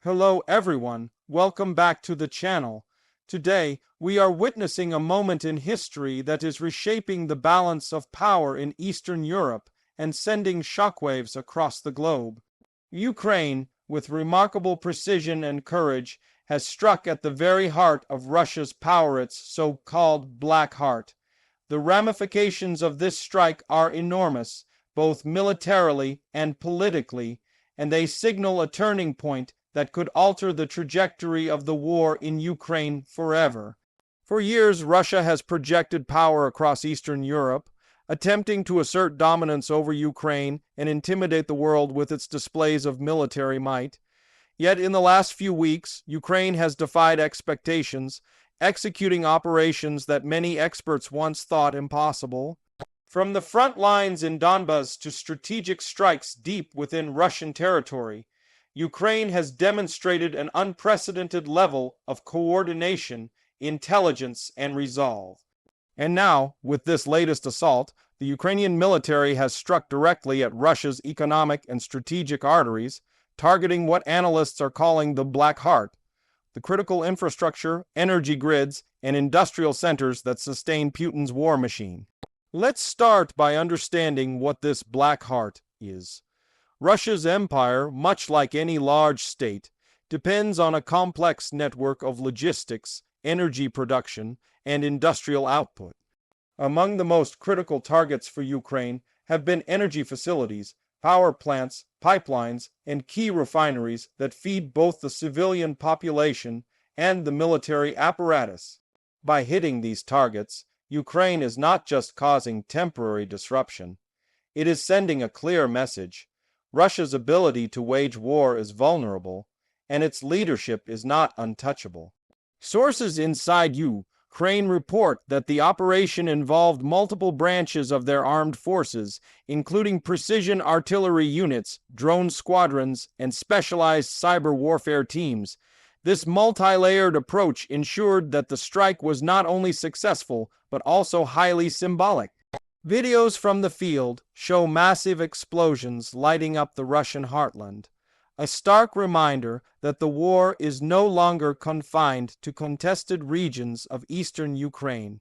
Hello everyone, welcome back to the channel. Today, we are witnessing a moment in history that is reshaping the balance of power in Eastern Europe and sending shockwaves across the globe. Ukraine, with remarkable precision and courage, has struck at the very heart of Russia's power, its so-called Black Heart. The ramifications of this strike are enormous, both militarily and politically, and they signal a turning point that could alter the trajectory of the war in Ukraine forever. For years, Russia has projected power across Eastern Europe, attempting to assert dominance over Ukraine and intimidate the world with its displays of military might. Yet in the last few weeks, Ukraine has defied expectations, executing operations that many experts once thought impossible. From the front lines in Donbas to strategic strikes deep within Russian territory, Ukraine has demonstrated an unprecedented level of coordination, intelligence, and resolve. And now, with this latest assault, the Ukrainian military has struck directly at Russia's economic and strategic arteries, targeting what analysts are calling the Black Heart, the critical infrastructure, energy grids, and industrial centers that sustain Putin's war machine. Let's start by understanding what this Black Heart is. Russia's empire, much like any large state, depends on a complex network of logistics, energy production, and industrial output. Among the most critical targets for Ukraine have been energy facilities, power plants, pipelines, and key refineries that feed both the civilian population and the military apparatus. By hitting these targets, Ukraine is not just causing temporary disruption. It is sending a clear message. Russia's ability to wage war is vulnerable, and its leadership is not untouchable. Sources inside Ukraine report that the operation involved multiple branches of their armed forces, including precision artillery units, drone squadrons, and specialized cyber warfare teams. This multi-layered approach ensured that the strike was not only successful, but also highly symbolic. Videos from the field show massive explosions lighting up the Russian heartland, a stark reminder that the war is no longer confined to contested regions of eastern Ukraine.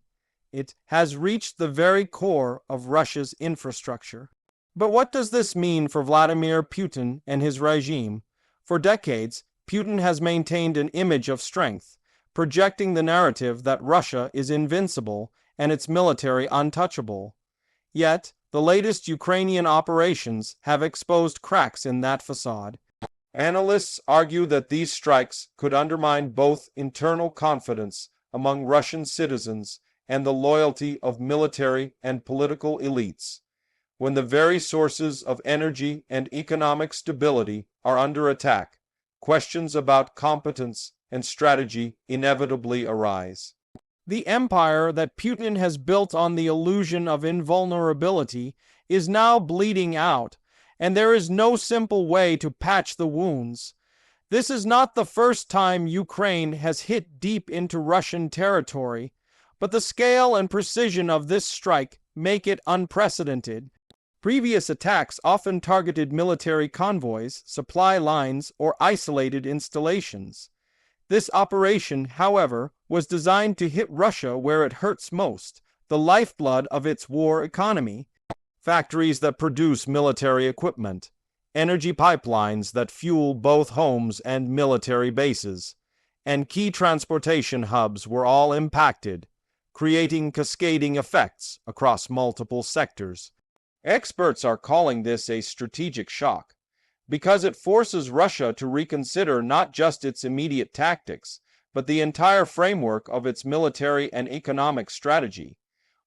It has reached the very core of Russia's infrastructure. But what does this mean for Vladimir Putin and his regime? For decades, Putin has maintained an image of strength, projecting the narrative that Russia is invincible and its military untouchable. Yet, the latest Ukrainian operations have exposed cracks in that facade. Analysts argue that these strikes could undermine both internal confidence among Russian citizens and the loyalty of military and political elites. When the very sources of energy and economic stability are under attack, questions about competence and strategy inevitably arise. The empire that Putin has built on the illusion of invulnerability is now bleeding out, and there is no simple way to patch the wounds. This is not the first time Ukraine has hit deep into Russian territory, but the scale and precision of this strike make it unprecedented. Previous attacks often targeted military convoys, supply lines, or isolated installations. This operation, however, was designed to hit Russia where it hurts most, the lifeblood of its war economy. Factories that produce military equipment, energy pipelines that fuel both homes and military bases, and key transportation hubs were all impacted, creating cascading effects across multiple sectors. Experts are calling this a strategic shock, because it forces Russia to reconsider not just its immediate tactics, but the entire framework of its military and economic strategy.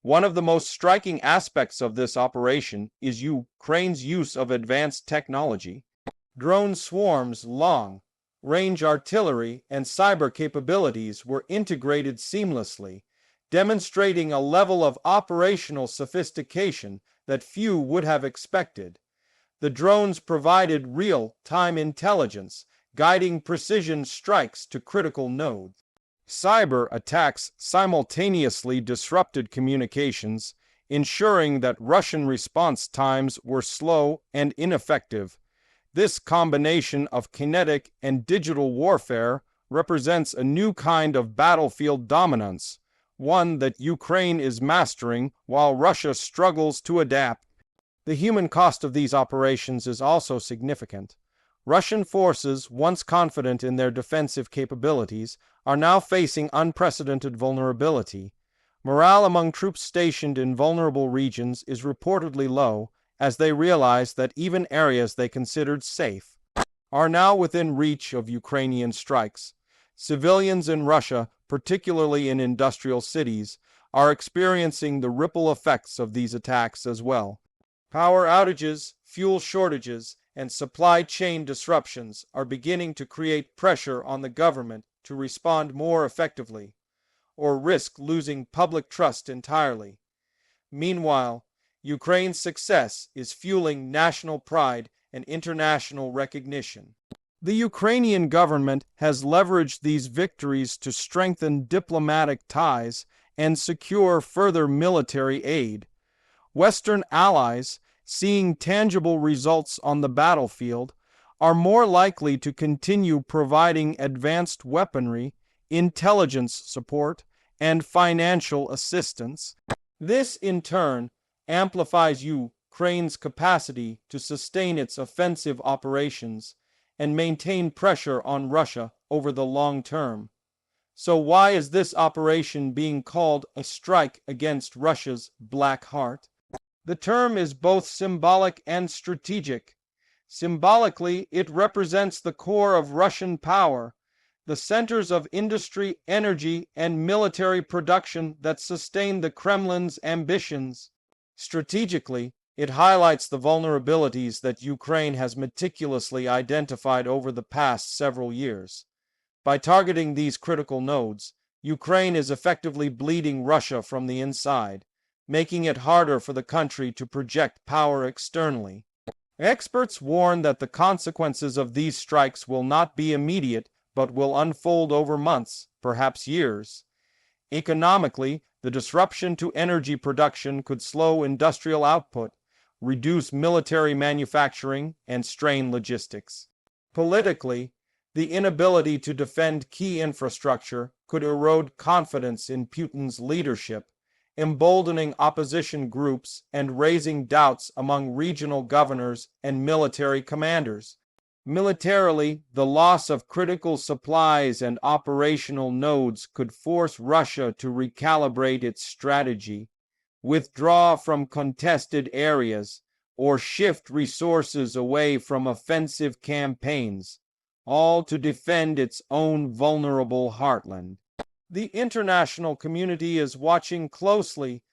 One of the most striking aspects of this operation is Ukraine's use of advanced technology. Drone swarms, long-range artillery, and cyber capabilities were integrated seamlessly, demonstrating a level of operational sophistication that few would have expected. The drones provided real-time intelligence, guiding precision strikes to critical nodes. Cyber attacks simultaneously disrupted communications, ensuring that Russian response times were slow and ineffective. This combination of kinetic and digital warfare represents a new kind of battlefield dominance, one that Ukraine is mastering while Russia struggles to adapt. The human cost of these operations is also significant. Russian forces, once confident in their defensive capabilities, are now facing unprecedented vulnerability. Morale among troops stationed in vulnerable regions is reportedly low, as they realize that even areas they considered safe are now within reach of Ukrainian strikes. Civilians in Russia, particularly in industrial cities, are experiencing the ripple effects of these attacks as well. Power outages, fuel shortages, and supply chain disruptions are beginning to create pressure on the government to respond more effectively, or risk losing public trust entirely. Meanwhile, Ukraine's success is fueling national pride and international recognition. The Ukrainian government has leveraged these victories to strengthen diplomatic ties and secure further military aid. Western allies, seeing tangible results on the battlefield, are more likely to continue providing advanced weaponry, intelligence support, and financial assistance. This, in turn, amplifies Ukraine's capacity to sustain its offensive operations and maintain pressure on Russia over the long term. So why is this operation being called a strike against Russia's Black Heart? The term is both symbolic and strategic. Symbolically, it represents the core of Russian power, the centers of industry, energy, and military production that sustain the Kremlin's ambitions. Strategically, it highlights the vulnerabilities that Ukraine has meticulously identified over the past several years. By targeting these critical nodes, Ukraine is effectively bleeding Russia from the inside, making it harder for the country to project power externally. Experts warn that the consequences of these strikes will not be immediate but will unfold over months, perhaps years. Economically, the disruption to energy production could slow industrial output, reduce military manufacturing, and strain logistics. Politically, the inability to defend key infrastructure could erode confidence in Putin's leadership, emboldening opposition groups and raising doubts among regional governors and military commanders. Militarily, the loss of critical supplies and operational nodes could force Russia to recalibrate its strategy, withdraw from contested areas, or shift resources away from offensive campaigns, all to defend its own vulnerable heartland. The international community is watching closely.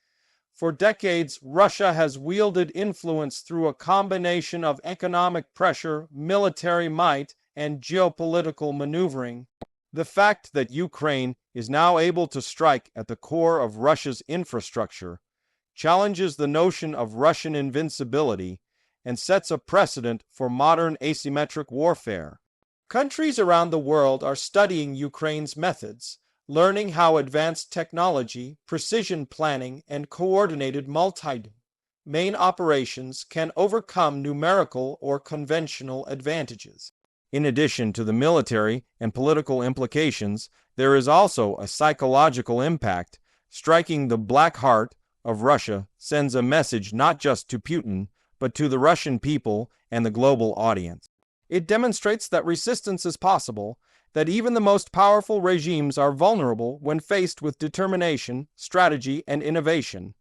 For decades, Russia has wielded influence through a combination of economic pressure, military might, and geopolitical maneuvering. The fact that Ukraine is now able to strike at the core of Russia's infrastructure challenges the notion of Russian invincibility and sets a precedent for modern asymmetric warfare. Countries around the world are studying Ukraine's methods, learning how advanced technology, precision planning, and coordinated multi-domain operations can overcome numerical or conventional advantages. In addition to the military and political implications, there is also a psychological impact. Striking the Black Heart of Russia sends a message not just to Putin, but to the Russian people and the global audience. It demonstrates that resistance is possible, that even the most powerful regimes are vulnerable when faced with determination, strategy, and innovation.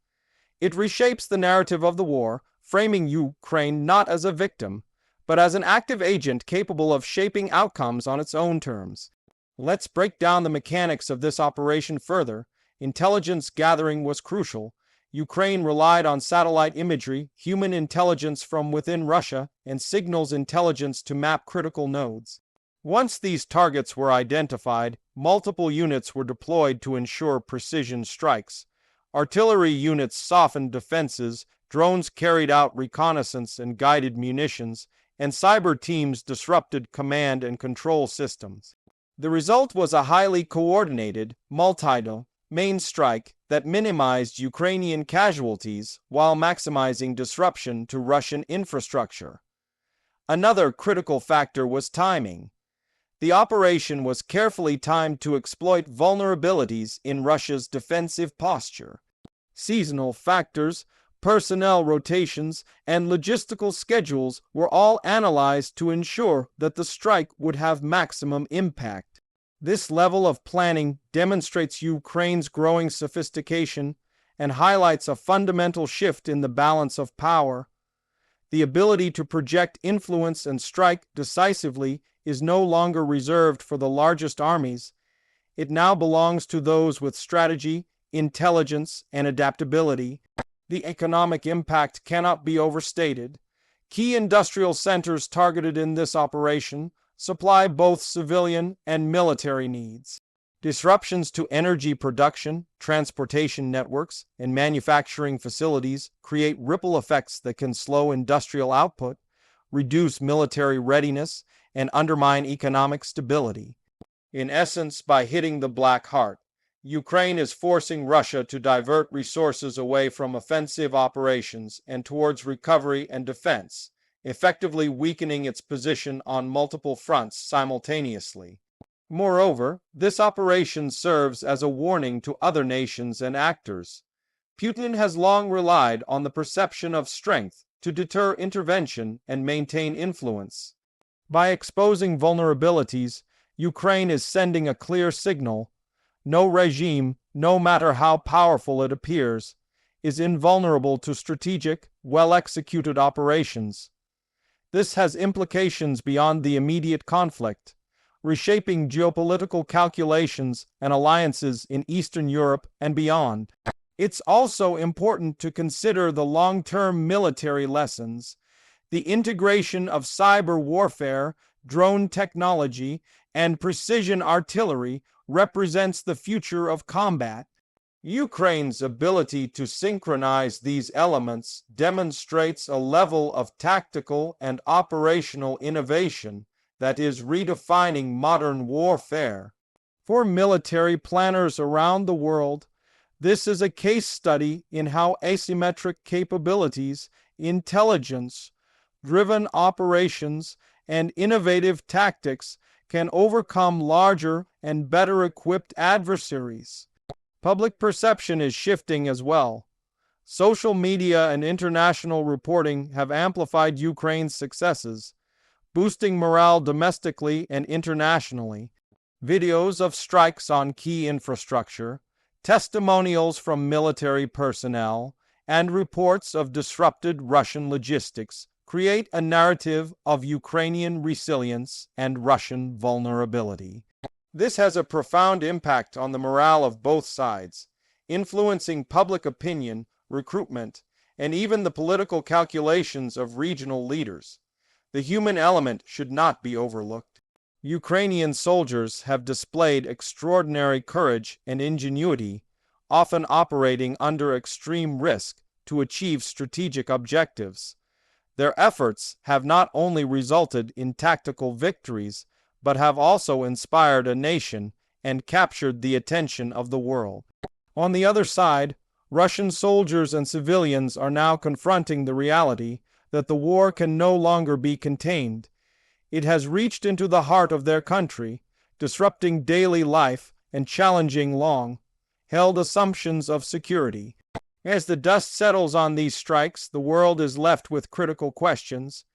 It reshapes the narrative of the war, framing Ukraine not as a victim, but as an active agent capable of shaping outcomes on its own terms. Let's break down the mechanics of this operation further. Intelligence gathering was crucial. Ukraine relied on satellite imagery, human intelligence from within Russia, and signals intelligence to map critical nodes. Once these targets were identified, multiple units were deployed to ensure precision strikes. Artillery units softened defenses, drones carried out reconnaissance and guided munitions, and cyber teams disrupted command and control systems. The result was a highly coordinated, multi-domain strike that minimized Ukrainian casualties while maximizing disruption to Russian infrastructure. Another critical factor was timing. The operation was carefully timed to exploit vulnerabilities in Russia's defensive posture. Seasonal factors, personnel rotations, and logistical schedules were all analyzed to ensure that the strike would have maximum impact. This level of planning demonstrates Ukraine's growing sophistication and highlights a fundamental shift in the balance of power. The ability to project influence and strike decisively is no longer reserved for the largest armies. It now belongs to those with strategy, intelligence, and adaptability. The economic impact cannot be overstated. Key industrial centers targeted in this operation supply both civilian and military needs. Disruptions to energy production, transportation networks, and manufacturing facilities create ripple effects that can slow industrial output, reduce military readiness, and undermine economic stability. In essence, by hitting the Black Heart, Ukraine is forcing Russia to divert resources away from offensive operations and towards recovery and defense, effectively weakening its position on multiple fronts simultaneously. Moreover, this operation serves as a warning to other nations and actors. Putin has long relied on the perception of strength to deter intervention and maintain influence. By exposing vulnerabilities, Ukraine is sending a clear signal. No regime, no matter how powerful it appears, is invulnerable to strategic, well-executed operations. This has implications beyond the immediate conflict, reshaping geopolitical calculations and alliances in Eastern Europe and beyond. It's also important to consider the long-term military lessons. The integration of cyber warfare, drone technology, and precision artillery represents the future of combat. Ukraine's ability to synchronize these elements demonstrates a level of tactical and operational innovation that is redefining modern warfare. For military planners around the world, this is a case study in how asymmetric capabilities, intelligence-driven operations, and innovative tactics can overcome larger and better equipped adversaries. Public perception is shifting as well. Social media and international reporting have amplified Ukraine's successes, boosting morale domestically and internationally. Videos of strikes on key infrastructure, testimonials from military personnel, and reports of disrupted Russian logistics create a narrative of Ukrainian resilience and Russian vulnerability. This has a profound impact on the morale of both sides, influencing public opinion, recruitment, and even the political calculations of regional leaders. The human element should not be overlooked. Ukrainian soldiers have displayed extraordinary courage and ingenuity, often operating under extreme risk to achieve strategic objectives. Their efforts have not only resulted in tactical victories, but have also inspired a nation and captured the attention of the world. On the other side, Russian soldiers and civilians are now confronting the reality that the war can no longer be contained. It has reached into the heart of their country, disrupting daily life and challenging long-held assumptions of security. As the dust settles on these strikes, the world is left with critical questions.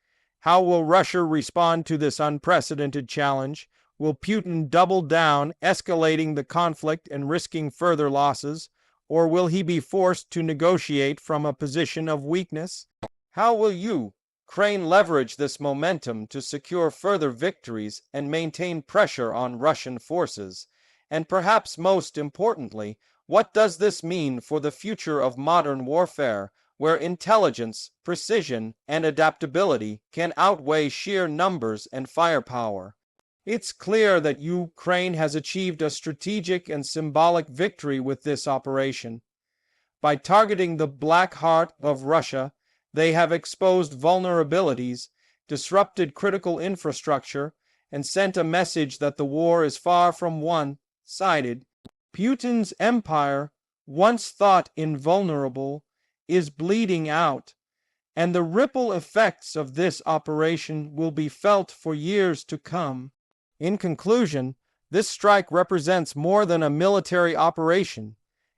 How will Russia respond to this unprecedented challenge? Will Putin double down, escalating the conflict and risking further losses? Or will he be forced to negotiate from a position of weakness? How will Ukraine leverage this momentum to secure further victories and maintain pressure on Russian forces? And perhaps most importantly, what does this mean for the future of modern warfare, where intelligence, precision, and adaptability can outweigh sheer numbers and firepower? It's clear that Ukraine has achieved a strategic and symbolic victory with this operation. By targeting the Black Heart of Russia, they have exposed vulnerabilities, disrupted critical infrastructure, and sent a message that the war is far from one-sided. Putin's empire, once thought invulnerable, is bleeding out, and the ripple effects of this operation will be felt for years to come. In conclusion, this strike represents more than a military operation.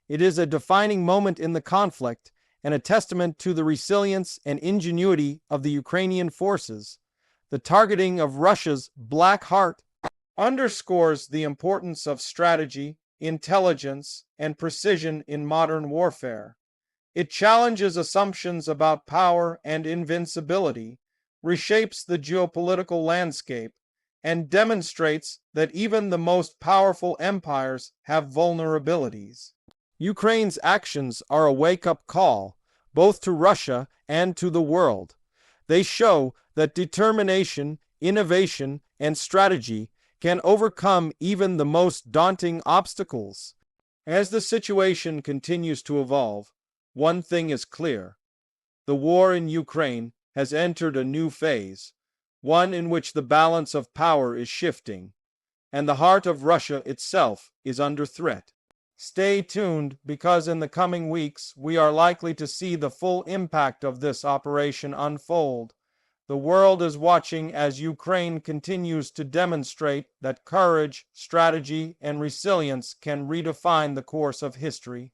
It is a defining moment in the conflict and a testament to the resilience and ingenuity of the Ukrainian forces. The targeting of Russia's Black Heart underscores the importance of strategy, intelligence, and precision in modern warfare. It challenges assumptions about power and invincibility, reshapes the geopolitical landscape, and demonstrates that even the most powerful empires have vulnerabilities. Ukraine's actions are a wake-up call, both to Russia and to the world. They show that determination, innovation, and strategy can overcome even the most daunting obstacles. As the situation continues to evolve, one thing is clear. The war in Ukraine has entered a new phase, one in which the balance of power is shifting, and the heart of Russia itself is under threat. Stay tuned, because in the coming weeks we are likely to see the full impact of this operation unfold. The world is watching as Ukraine continues to demonstrate that courage, strategy, and resilience can redefine the course of history.